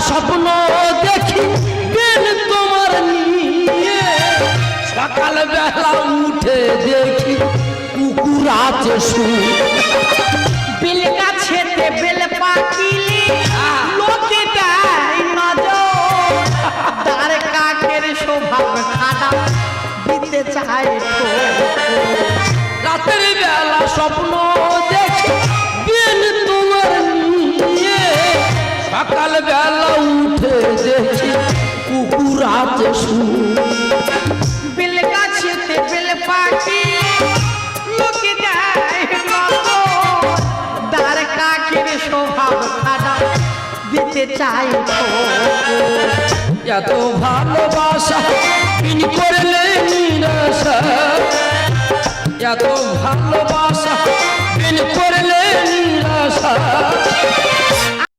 স্বপ্ন দেখি দিন তোমার নিয়ে, সকাল বেলা উঠে দেখি কুকুর আছে শুয়ে। বেল গাছেতে বেল পাকিলে লোকে দেয় নজর, তার কাকের স্বভাব খারাপ দিতে চায় রাতের বেলা স্বপ্ন দেখি দিন তোমার নিয়ে, সকাল বেলা উঠে দেখি কুকুর আছে শুয়ে। বেল গাছেতে বেল পাকিলে লোকে দেয় নজর, তার কাকের স্বভাব খারাপ দিতে চায় এত ভালোবাসা বিন করলে নিরাশা, এত ভালোবাসা বিন করলে নিরাশা।